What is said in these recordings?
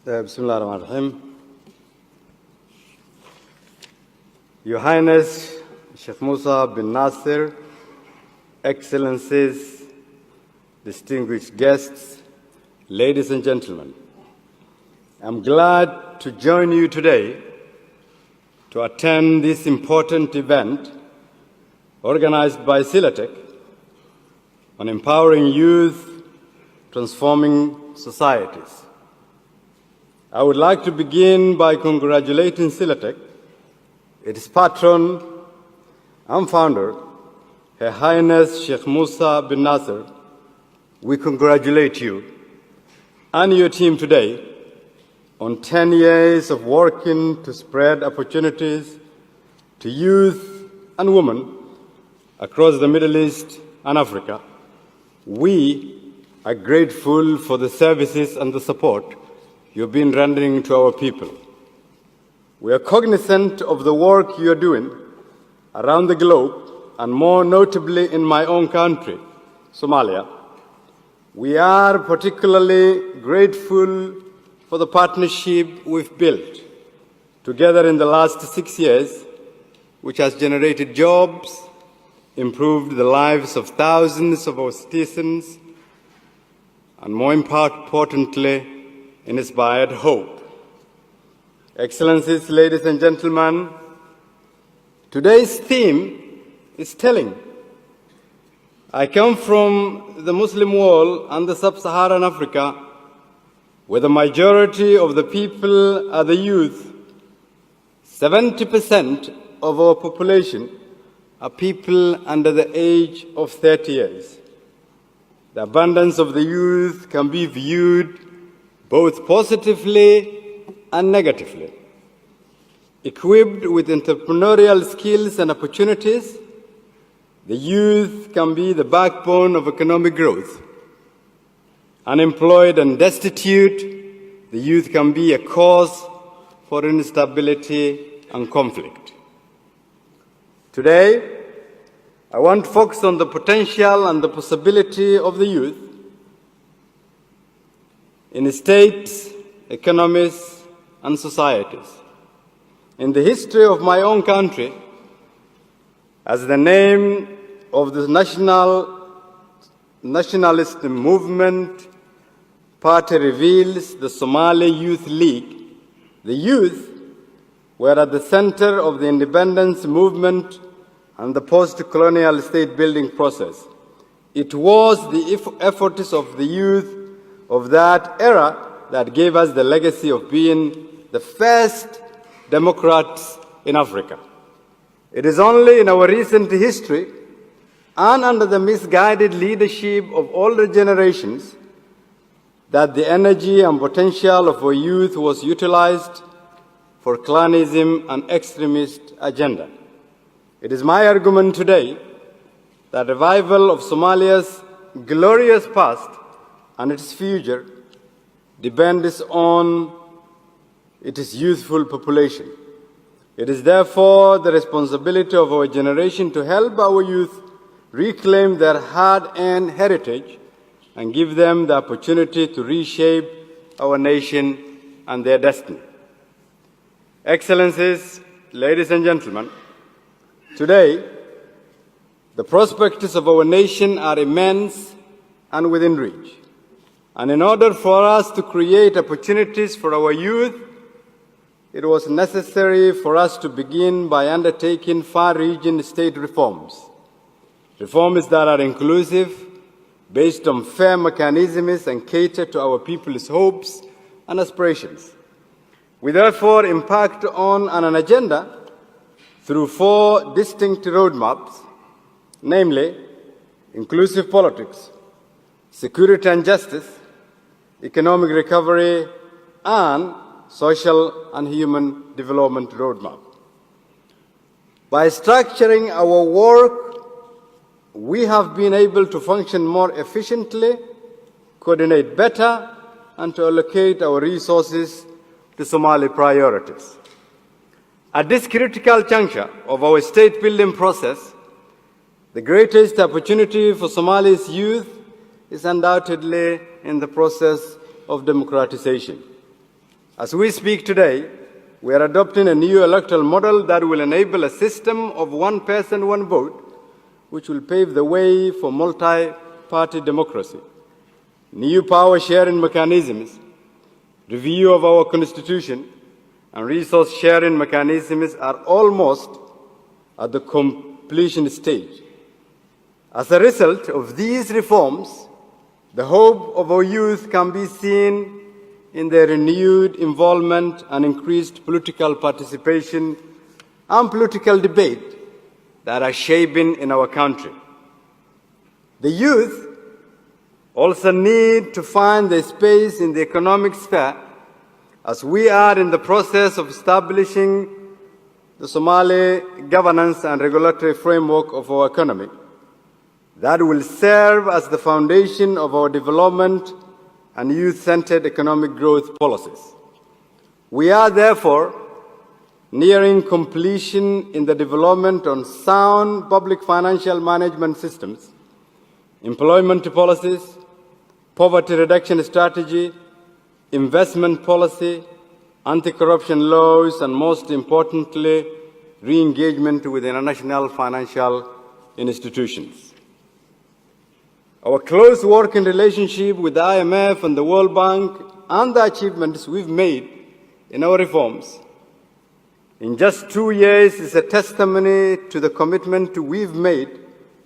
Bismillah ar-Rahman ar-Rahim. Your Highness, Sheikh Musa bin Nasir, Excellencies, distinguished guests, ladies and gentlemen, I'm glad to join you today to attend this important event organized by Silatech on empowering youth, transforming societies. I would like to begin by congratulating Silatech, its patron and founder, Her Highness Sheikh Musa bin Nasir. We congratulate you and your team today on 10 years of working to spread opportunities to youth and women across the Middle East and Africa. We are grateful for the services and the support you've been rendering to our people. We are cognizant of the work you are doing around the globe, and more notably in my own country, Somalia. We are particularly grateful for the partnership we've built together in the last 6 years, which has generated jobs, improved the lives of thousands of our citizens, and more importantly, inspired hope. Excellencies, ladies and gentlemen, today's theme is telling. I come from the Muslim world and the sub-Saharan Africa, where the majority of the people are the youth. 70% of our population are people under the age of 30 years. The abundance of the youth can be viewed both positively and negatively. Equipped with entrepreneurial skills and opportunities, the youth can be the backbone of economic growth. Unemployed and destitute, the youth can be a cause for instability and conflict. Today, I want to focus on the potential and the possibility of the youth in states, economies, and societies. In the history of my own country, as the name of the nationalist movement party reveals, the Somali Youth League, the youth were at the center of the independence movement and the post-colonial state-building process. It was the efforts of the youth of that era that gave us the legacy of being the first democrats in Africa. It is only in our recent history and under the misguided leadership of older generations that the energy and potential of our youth was utilized for clanism and extremist agenda. It is my argument today that revival of Somalia's glorious past and its future depends on its youthful population. It is therefore the responsibility of our generation to help our youth reclaim their hard-earned heritage and give them the opportunity to reshape our nation and their destiny. Excellencies, ladies and gentlemen, today, the prospects of our nation are immense and within reach. And in order for us to create opportunities for our youth, it was necessary for us to begin by undertaking far-reaching state reforms. Reforms that are inclusive, based on fair mechanisms, and cater to our people's hopes and aspirations. We therefore impact on an agenda through 4 distinct roadmaps, namely inclusive politics, security and justice, economic recovery, and social and human development roadmap. By structuring our work, we have been able to function more efficiently, coordinate better, and to allocate our resources to Somali priorities. At this critical juncture of our state-building process, the greatest opportunity for Somali's youth is undoubtedly in the process of democratization. As we speak today, we are adopting a new electoral model that will enable a system of one person, one vote, which will pave the way for multi-party democracy. New power sharing mechanisms, review of our constitution, and resource sharing mechanisms are almost at the completion stage. As a result of these reforms, the hope of our youth can be seen in their renewed involvement and increased political participation and political debate that are shaping in our country. The youth also need to find their space in the economic sphere, as we are in the process of establishing the Somali governance and regulatory framework of our economy that will serve as the foundation of our development and youth-centered economic growth policies. We are therefore nearing completion in the development on sound public financial management systems, employment policies, poverty reduction strategy, investment policy, anti-corruption laws, and most importantly, re-engagement with international financial institutions. Our close working relationship with the IMF and the World Bank and the achievements we've made in our reforms in just 2 years is a testimony to the commitment we've made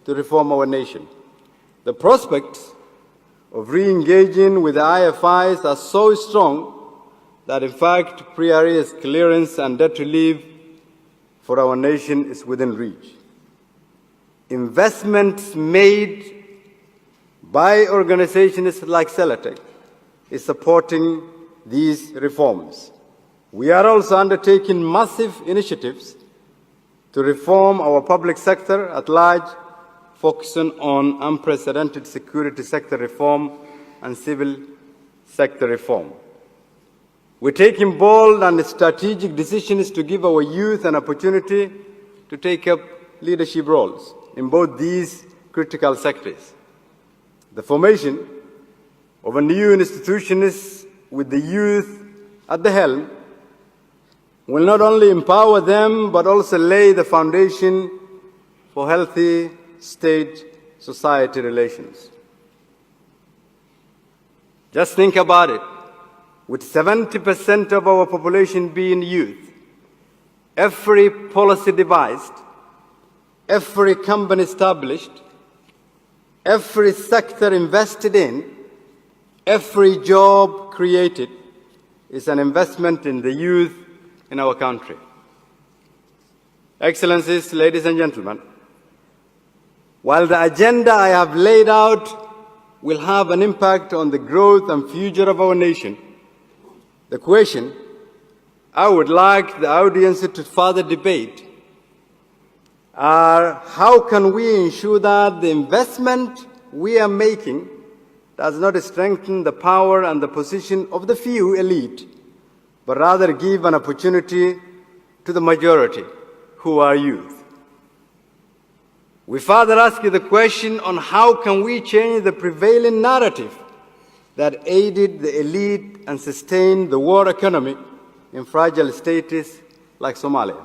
to reform our nation. The prospects of re-engaging with the IFIs are so strong that, in fact, pre-arrears clearance and debt relief for our nation is within reach. Investments made by organizations like Silatech is supporting these reforms. We are also undertaking massive initiatives to reform our public sector at large, focusing on unprecedented security sector reform and civil sector reform. We're taking bold and strategic decisions to give our youth an opportunity to take up leadership roles in both these critical sectors. The formation of a new institution with the youth at the helm will not only empower them, but also lay the foundation for healthy state-society relations. Just think about it. With 70% of our population being youth, every policy devised, every company established, every sector invested in, every job created is an investment in the youth in our country. Excellencies, ladies and gentlemen, while the agenda I have laid out will have an impact on the growth and future of our nation, the question I would like the audience to further debate are how can we ensure that the investment we are making does not strengthen the power and the position of the few elite, but rather give an opportunity to the majority, who are youth. We further ask you the question on how can we change the prevailing narrative that aided the elite and sustained the war economy in fragile states like Somalia.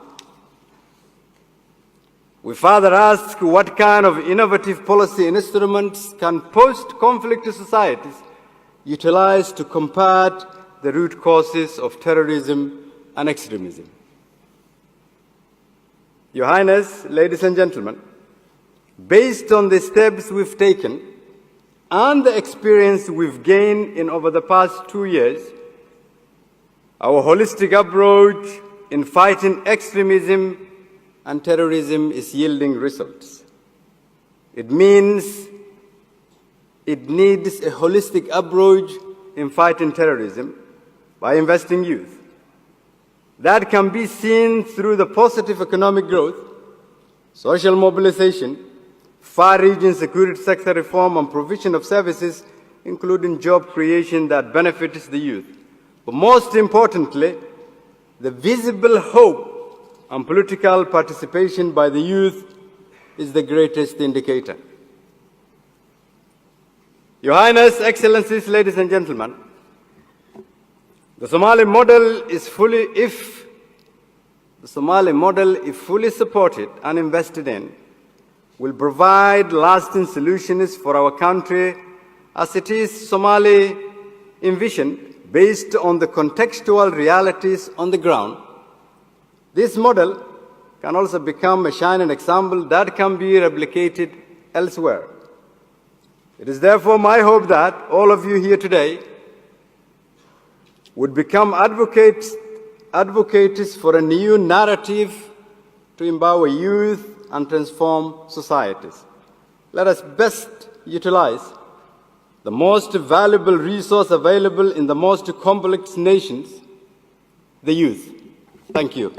We further ask what kind of innovative policy instruments can post-conflict societies utilize to combat the root causes of terrorism and extremism. Your Highness, ladies and gentlemen, based on the steps we've taken and the experience we've gained in over the past 2 years, our holistic approach in fighting extremism and terrorism is yielding results. It means it needs a holistic approach in fighting terrorism by investing youth. That can be seen through the positive economic growth, social mobilization, far-reaching security sector reform, and provision of services, including job creation that benefits the youth. But most importantly, the visible hope and political participation by the youth is the greatest indicator. Your Highness, Excellencies, ladies and gentlemen, The Somali model, if fully supported and invested in, will provide lasting solutions for our country as it is Somali envisioned based on the contextual realities on the ground. This model can also become a shining example that can be replicated elsewhere. It is therefore my hope that all of you here today would become advocates for a new narrative to empower youth and transform societies. Let us best utilize the most valuable resource available in the most complex nations, the youth. Thank you.